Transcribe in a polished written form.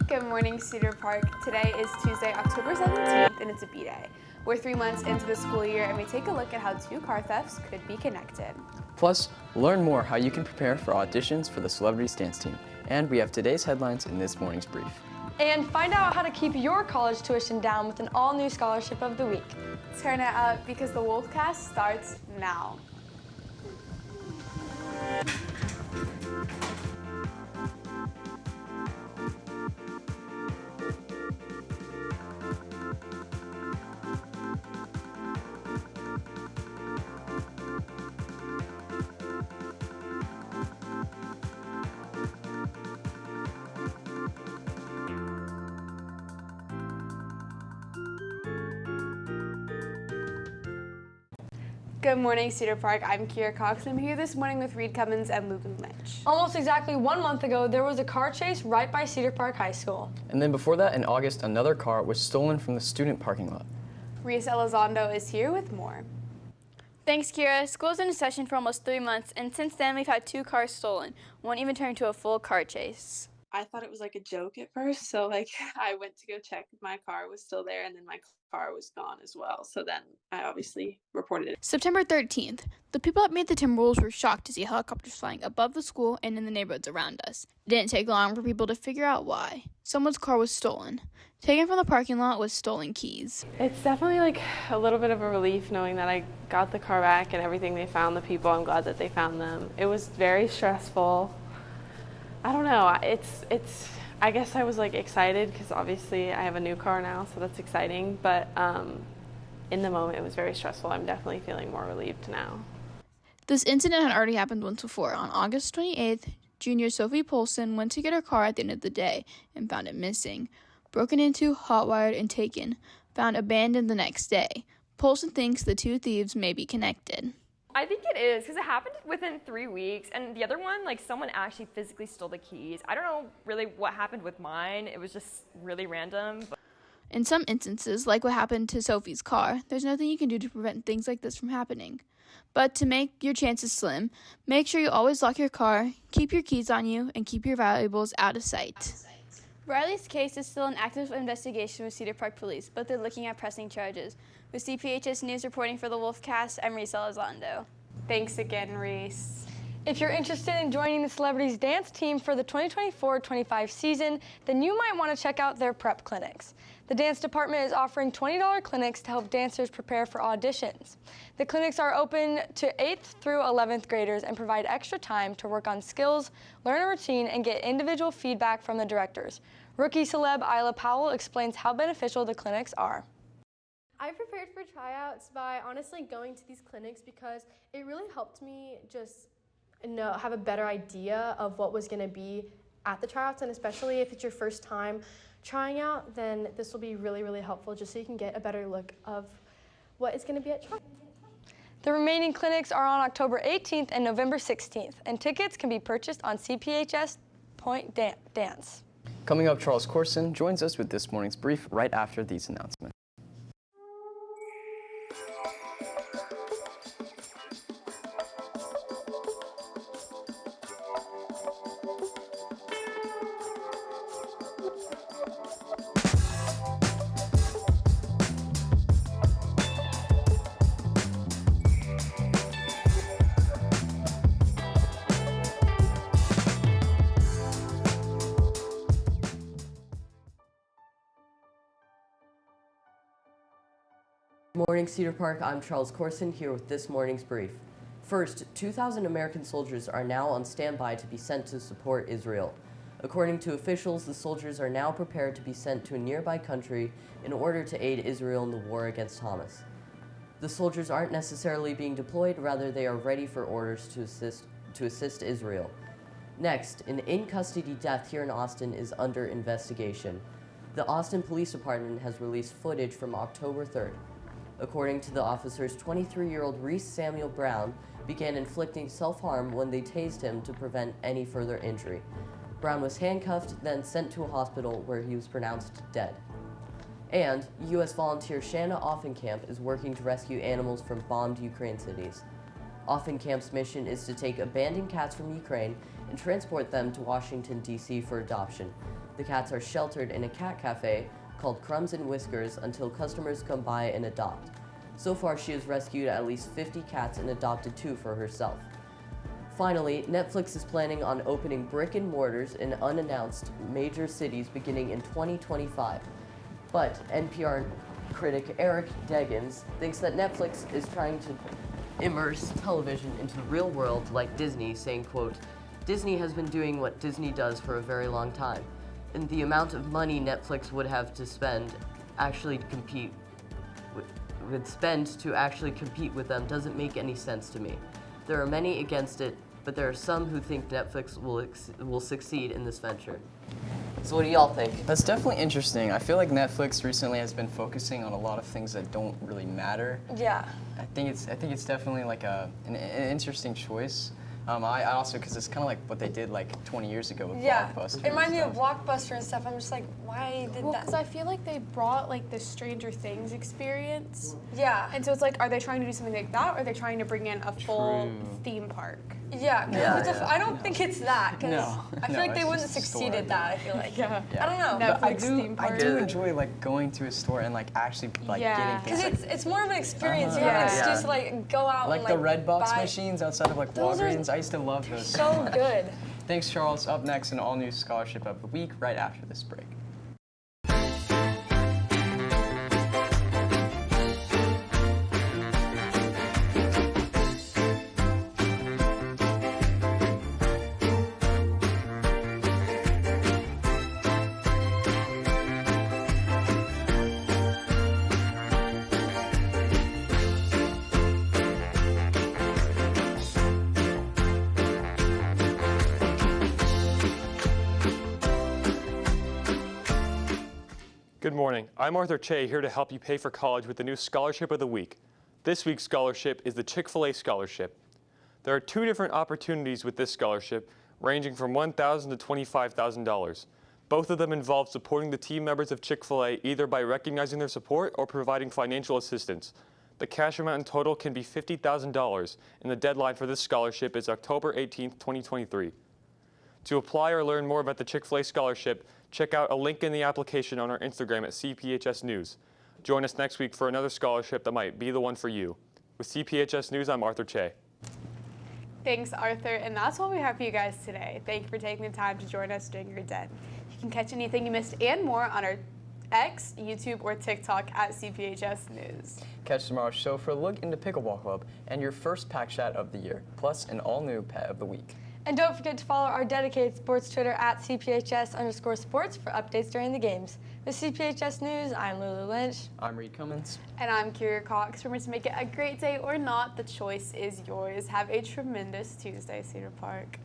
Good morning, Cedar Park. Today is Tuesday, October 17th, and it's a B-Day. We're 3 months into the school year, and we take a look at how 2 car thefts could be connected. Plus, learn more how you can prepare for auditions for the Celebrities Dance Team. And we have today's headlines in this morning's brief. And find out how to keep your college tuition down with an all-new scholarship of the week. Turn it up because the Wolfcast starts now. Good morning, Cedar Park. I'm Kira Cox, and I'm here this morning with Reed Cummins and Lulu Lynch. Almost exactly 1 month ago, there was a car chase right by Cedar Park High School. And then before that, in August, another car was stolen from the student parking lot. Reese Elizondo is here with more. Thanks, Kira. School's been in session for almost 3 months, and since then we've had 2 cars stolen. One even turned into a full car chase. I thought it was like a joke at first, so I went to go check if my car was still there, and then my car was gone as well. So then I obviously reported it. September 13th. The people that made the Timberwolves were shocked to see helicopters flying above the school and in the neighborhoods around us. It didn't take long for people to figure out why. Someone's car was stolen. Taken from the parking lot with stolen keys. It's definitely like a little bit of a relief knowing that I got the car back and everything. They found the people. I'm glad that they found them. It was very stressful. I don't know. I guess I was like excited because obviously I have a new car now, so that's exciting. But in the moment, it was very stressful. I'm definitely feeling more relieved now. This incident had already happened once before. On August 28th, junior Sophie Polson went to get her car at the end of the day and found it missing. Broken into, hot-wired, and taken. Found abandoned the next day. Polson thinks the 2 thieves may be connected. I think it is, because it happened within 3 weeks, and the other one, like, someone actually physically stole the keys. I don't know really what happened with mine. It was just really random. In some instances, like what happened to Sophie's car, there's nothing you can do to prevent things like this from happening. But to make your chances slim, make sure you always lock your car, keep your keys on you, and keep your valuables out of sight. Riley's case is still an active investigation with Cedar Park Police, but they're looking at pressing charges. With CPHS News reporting for the Wolfcast, I'm Reese Elizondo. Thanks again, Reese. If you're interested in joining the Celebrities Dance Team for the 2024-25 season, then you might want to check out their prep clinics. The dance department is offering $20 clinics to help dancers prepare for auditions. The clinics are open to 8th through 11th graders and provide extra time to work on skills, learn a routine, and get individual feedback from the directors. Rookie celeb Isla Powell explains how beneficial the clinics are. I prepared for tryouts by honestly going to these clinics because it really helped me just have a better idea of what was going to be at the tryouts, and especially if it's your first time trying out, then this will be really, really helpful just so you can get a better look of what is going to be at tryouts. The remaining clinics are on October 18th and November 16th, and tickets can be purchased on CPHS Point Dance. Coming up, Charles Corson joins us with this morning's brief right after these announcements. Good morning, Cedar Park. I'm Charles Corson here with this morning's brief. First, 2,000 American soldiers are now on standby to be sent to support Israel. According to officials, the soldiers are now prepared to be sent to a nearby country in order to aid Israel in the war against Hamas. The soldiers aren't necessarily being deployed, rather they are ready for orders to assist Israel. Next, an in-custody death here in Austin is under investigation. The Austin Police Department has released footage from October 3rd. According to the officers, 23-year-old Reese Samuel Brown began inflicting self-harm when they tased him to prevent any further injury. Brown was handcuffed, then sent to a hospital where he was pronounced dead. And U.S. volunteer Shanna Offenkamp is working to rescue animals from bombed Ukraine cities. Offenkamp's mission is to take abandoned cats from Ukraine and transport them to Washington, D.C. for adoption. The cats are sheltered in a cat cafe called Crumbs and Whiskers until customers come by and adopt. So far, she has rescued at least 50 cats and adopted 2 for herself. Finally, Netflix is planning on opening brick and mortars in unannounced major cities beginning in 2025. But NPR critic Eric Deggans thinks that Netflix is trying to immerse television into the real world like Disney, saying, quote, "Disney has been doing what Disney does for a very long time, and the amount of money Netflix would have to spend actually compete with them doesn't make any sense to me. There are many against it, but there are some who think Netflix will succeed in this venture." So what do y'all think? That's definitely interesting. I feel like Netflix recently has been focusing on a lot of things that don't really matter. Yeah. I think it's definitely like an interesting choice. I also, because it's kind of like what they did like 20 years ago with Blockbuster. It reminds me of Blockbuster and stuff. I'm just like, why did Well, that? because I feel like they brought like the Stranger Things experience. Yeah. And so it's like, are they trying to do something like that, or are they trying to bring in a full theme park? Yeah. I don't think it's that, because No. I feel No, like they it's wouldn't just a succeed store. at that. I feel like. Yeah. I don't know. But Netflix theme I park. do enjoy like going to a store and like actually like Yeah. getting things. Because it's more of an experience. You Uh-huh. have an Yeah. excuse to like go out Like and the like Redbox buy. machines outside of like Those are Walgreens. I used to love those. So good. Thanks, Charles. Up next, an all-new scholarship of the week right after this break. Good morning. I'm Arthur Che, here to help you pay for college with the new Scholarship of the Week. This week's scholarship is the Chick-fil-A Scholarship. There are 2 different opportunities with this scholarship, ranging from $1,000 to $25,000. Both of them involve supporting the team members of Chick-fil-A either by recognizing their support or providing financial assistance. The cash amount in total can be $50,000, and the deadline for this scholarship is October 18, 2023. To apply or learn more about the Chick-fil-A Scholarship, check out a link in the application on our Instagram at CPHS News. Join us next week for another scholarship that might be the one for you. With CPHS News, I'm Arthur Che. Thanks, Arthur, and that's all we have for you guys today. Thank you for taking the time to join us during your day. You can catch anything you missed and more on our X, YouTube, or TikTok at CPHS News. Catch tomorrow's show for a look into Pickleball Club and your first pack chat of the year, plus an all-new pet of the week. And don't forget to follow our dedicated sports Twitter at CPHS_sports for updates during the games. With CPHS News, I'm Lulu Lynch. I'm Reed Cummins. And I'm Kira Cox. Remember to make it a great day or not, the choice is yours. Have a tremendous Tuesday, Cedar Park.